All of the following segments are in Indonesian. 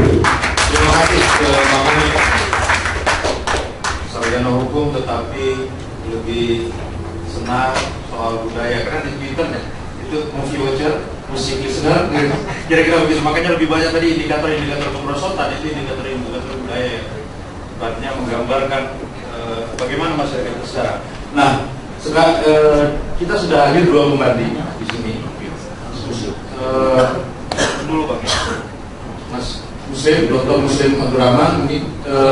Terima kasih ke Bapak sarjana hukum tetapi lebih senang soal budaya, karena di Twitter ya itu movie watcher, musik listener, kira-kira begitu. Makanya lebih banyak tadi indikator-indikator kemerosotan, itu indikator-indikator budaya yang sifatnya menggambarkan bagaimana masyarakat itu sekarang. Nah, kita sudah hadir dua pembanding di sini. Dulu Pak Mas Muslim, Dr. Muslim Abdurrahman, mungkin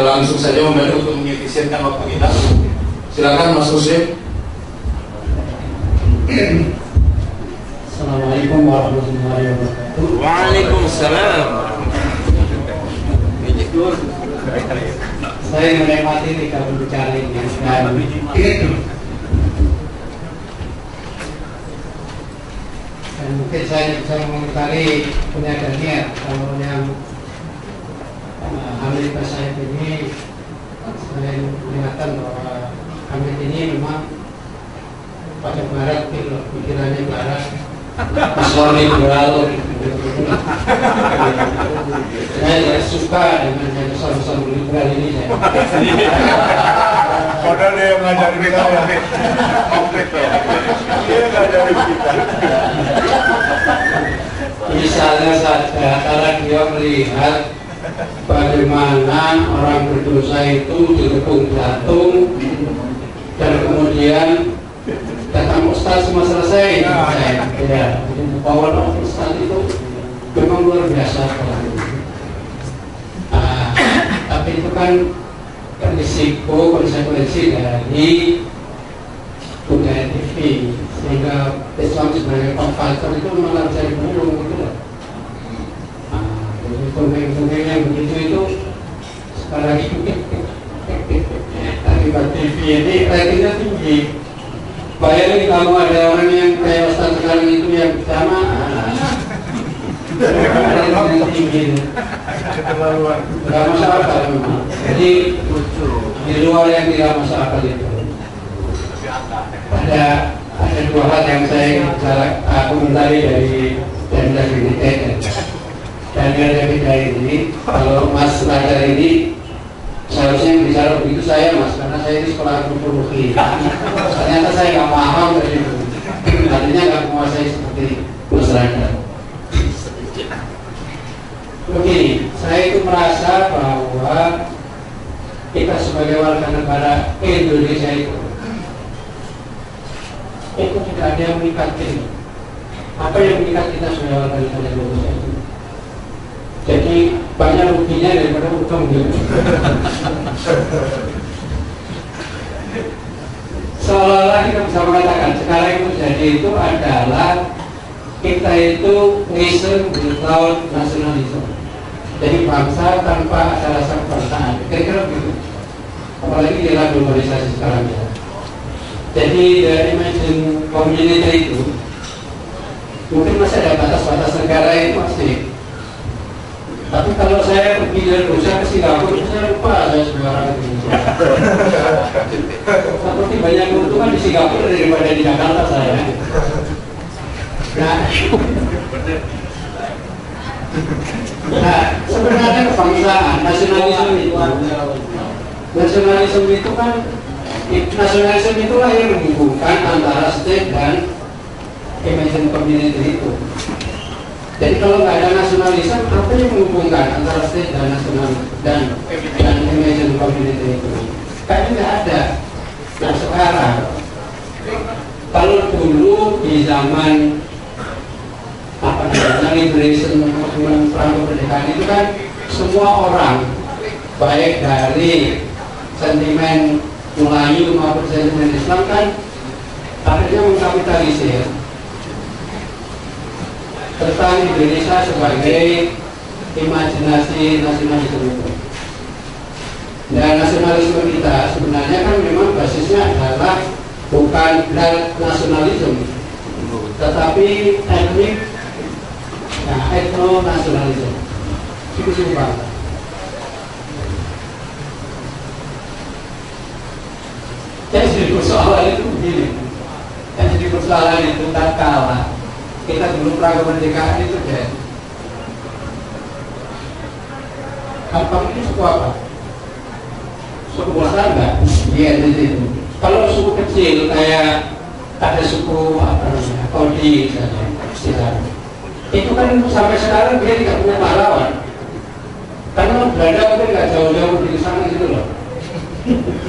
langsung saja membantu untuk mengefisienkan waktu kita. Silakan Mas Muslim. Assalamualaikum warahmatullahi wabarakatuh. Waalaikumsalam. Saya menikmati tiga pembicara ini dan mungkin saya bisa mengomentari punya Daniel. Kalau yang Hamid Basaid ini, saya melihatkan bahwa Hamid ini memang pada barat, pikirannya barat, Islam liberal. Saya suka dengan yang Islam liberal ini. Padahal dia yang ngajarin kita ya. Dia ngajarin kita. Misalnya saja karena dia melihat bagaimana orang berdosa itu dikepung jantung dan kemudian datang Ustaz semua selesai. Ya, power of Ustaz itu memang luar biasa. Tapi itu kan risiko konsekuensi dari budaya TV, sehingga Islam sebagai pop culture itu malah jadi burung gitu loh. Jadi pemain-pemain yang begitu itu sekarang akibat TV ini ratingnya tinggi. Bayangin kalau ada orang yang kayak Ustaz sekarang itu yang sama ratingnya tinggi, nggak masuk akal memang. Jadi di luar yang tidak masuk akal itu ada dua hal yang saya komentari dari David ini. Kalau Mas Radar ini seharusnya yang bicara begitu saya Mas, karena saya ini sekolah antropologi. Ternyata saya nggak paham dari itu, artinya nggak menguasai seperti Mas Radar. Begini, saya itu merasa bahwa kita sebagai warga negara Indonesia itu tidak ada yang mengikat kita. Apa yang mengikat kita sebagai warga negara Indonesia itu? Jadi banyak ruginya daripada untung gitu. Seolah-olah kita bisa mengatakan sekarang yang terjadi itu adalah kita itu nation without nationalism. Jadi bangsa tanpa ada rasa kebangsaan. Kira-kira begitu. Apalagi di era globalisasi sekarang ya. Jadi dari imagine community itu mungkin masih ada batas-batas negara itu masih. Tapi kalau saya pergi dari Rusia ke Singapura, saya lupa saya sebagai orang Indonesia. Seperti banyak keuntungan di Singapura daripada di Jakarta saya. Nah, sebenarnya kebangsaan, nasionalisme itu kan, nasionalisme itulah yang menghubungkan antara state dan imagine community itu. Jadi kalau nggak ada nasionalisme, apa yang menghubungkan antara state dan nasional dan imagine community itu? Kayaknya nggak ada. Nah sekarang, kalau dulu di zaman apa namanya liberation, perang kemerdekaan itu kan semua orang, baik dari sentimen Melayu maupun sentimen Islam kan akhirnya mengkapitalisir tentang Indonesia sebagai imajinasi nasionalisme itu. Dan nasionalisme kita sebenarnya kan memang basisnya adalah bukan nasionalisme, tetapi etnik, nah etno-nasionalisme. Itu sih Pak. Jadi persoalan itu begini. Jadi persoalan itu tak kalah. Kita dulu perang kemerdekaan itu Kampang itu suku apa? Suku besar enggak? Iya itu. Kalau suku kecil kayak ada suku apa namanya, Kodi misalnya, istilahnya. Itu kan sampai sekarang dia tidak punya pahlawan. Karena Belanda mungkin nggak jauh-jauh di sana gitu loh.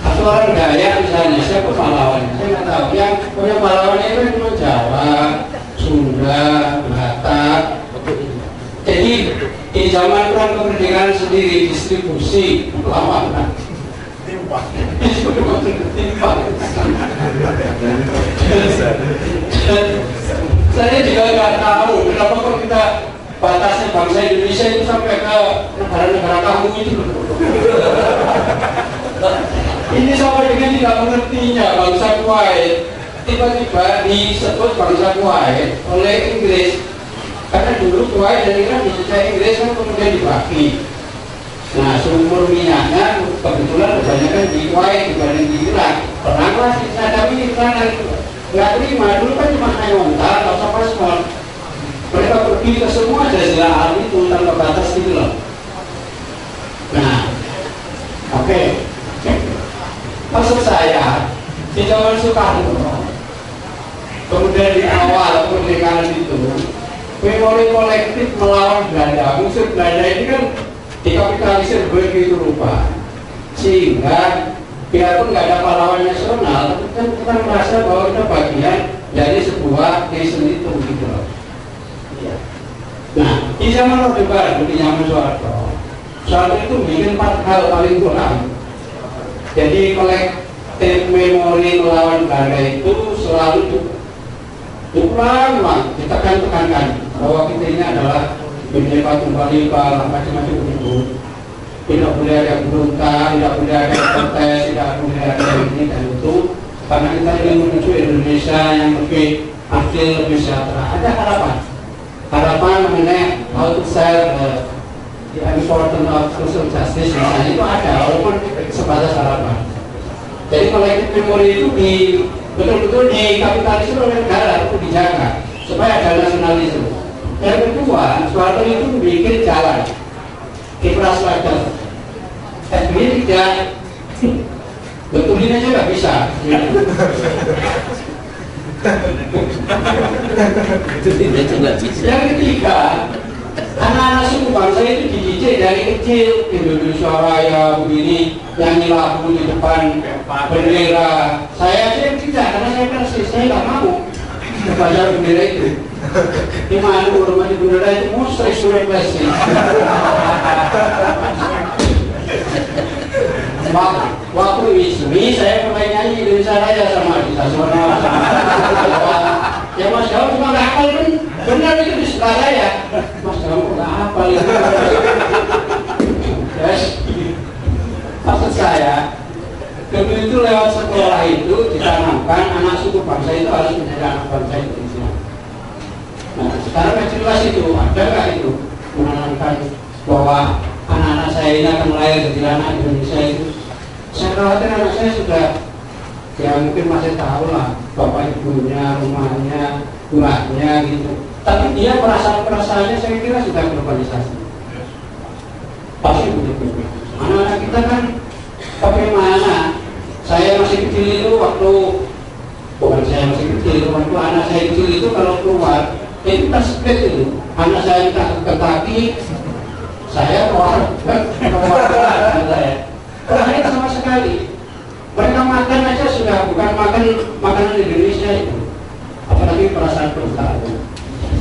Atau orang Dayak misalnya, siapa pahlawannya? Saya nggak tahu. Yang punya pahlawannya itu cuma Jawa, Sunda, Batak. Jadi di zaman perang kemerdekaan sendiri distribusi lawan. Saya juga nggak tahu kenapa kok kita batasnya bangsa Indonesia itu sampai ke negara-negara kamu itu. Ini sampai dengan tidak mengertinya bangsa Kuwait tiba-tiba disebut bangsa Kuwait oleh Inggris karena dulu Kuwait dan Iran dijajah Inggris kan kemudian dibagi. Nah, sumber minyaknya kebetulan kebanyakan di Kuwait dibanding di Irak. Pernahlah kita tapi Iran nggak terima, dulu kan cuma hanya ontar atau paspor. Mereka pergi ke semua jazirah Arab itu tanpa batas gitu loh. Nah, oke. Maksud saya di zaman Soekarno, kemudian di awal kemerdekaan itu, memori kolektif melawan Belanda, musuh Belanda ini kan dikapitalisir begitu rupa, sehingga biarpun nggak ada pahlawan nasional, tapi kan kita merasa bahwa kita bagian dari sebuah nation itu gitu loh. Nah, di zaman Orde Baru, di zaman Soeharto itu bikin 4 hal paling kurang. Jadi kolektif memori melawan Belanda itu selalu diulang-ulang, ditekan-tekankan bahwa kita ini adalah Bhinneka Tunggal Ika, macam-macam itu. Tidak boleh ada berontak, tidak boleh ada protes, tidak boleh ada ini dan itu, karena kita ingin menuju Indonesia yang lebih adil, lebih sejahtera. Ada harapan mengenai how to sell the importance of social justice misalnya, itu ada walaupun sebatas harapan. Jadi kolektif memori itu betul-betul dikapitalisir oleh negara untuk dijaga supaya ada nasionalisme. Yang kedua, Soeharto itu bikin jalan infrastruktur. SBY tidak betulin aja nggak bisa. Yang ketiga, anak-anak suku bangsa itu dididik dari kecil. Indonesia Raya begini, nyanyi lagu di depan bendera. Saya aja tidak, karena saya persis, saya nggak mau membaca bendera itu. Di mana hormati bendera itu musrik surat plastik. Waktu ini saya mulai nyanyi Indonesia Raya sama Dita Sono, ya Mas Jawa cuma nggak hafal kan, benar itu di sebelah saya. Mas Jawa nggak hafal itu. Yes. Maksud saya, begitu lewat sekolah itu ditanamkan anak suku bangsa itu harus menjadi anak bangsa Indonesia. Nah, sekarang yang jelas itu ada nggak itu menanamkan bahwa anak-anak saya ini akan lahir jadi anak Indonesia itu. Saya khawatir anak saya sudah, ya mungkin masih tahu lah bapak ibunya, rumahnya, rumahnya gitu. Tapi dia perasaan-perasaannya saya kira sudah globalisasi. Pasti begitu. Anak-anak kita kan bagaimana? Saya masih kecil itu bukan saya masih kecil, waktu anak saya kecil itu kalau keluar itu kan split itu. Anak saya minta ke kaki, saya keluar saya. Terakhir sama sekali. Mereka makan aja sudah bukan makanan Indonesia itu. Apalagi perasaan perutnya.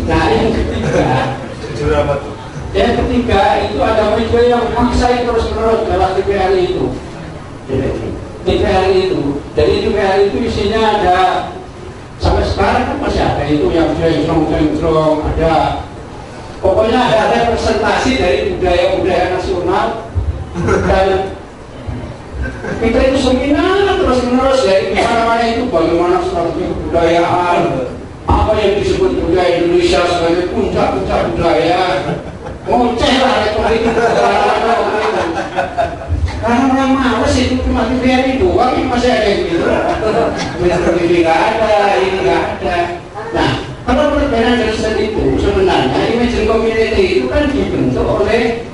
Nah yang ketiga, yang ketiga itu ada media yang maksa terus-menerus lewat TVRI itu. TVRI itu. Jadi TVRI itu isinya ada sampai sekarang kan masih ada itu yang jengkrong, ada. Pokoknya ada representasi dari budaya-budaya nasional dan kita itu seminar terus-menerus dari mana-mana itu bagaimana strategi kebudayaan, apa yang disebut budaya Indonesia sebagai puncak-puncak budaya. Ngoceh lah retorik itu. Karena orang males itu cuma TVRI doang, ini masih ada yang gitu. Ini nggak ada, ini nggak ada. Nah, kalau perbedaan dari itu sebenarnya imagine community itu kan dibentuk oleh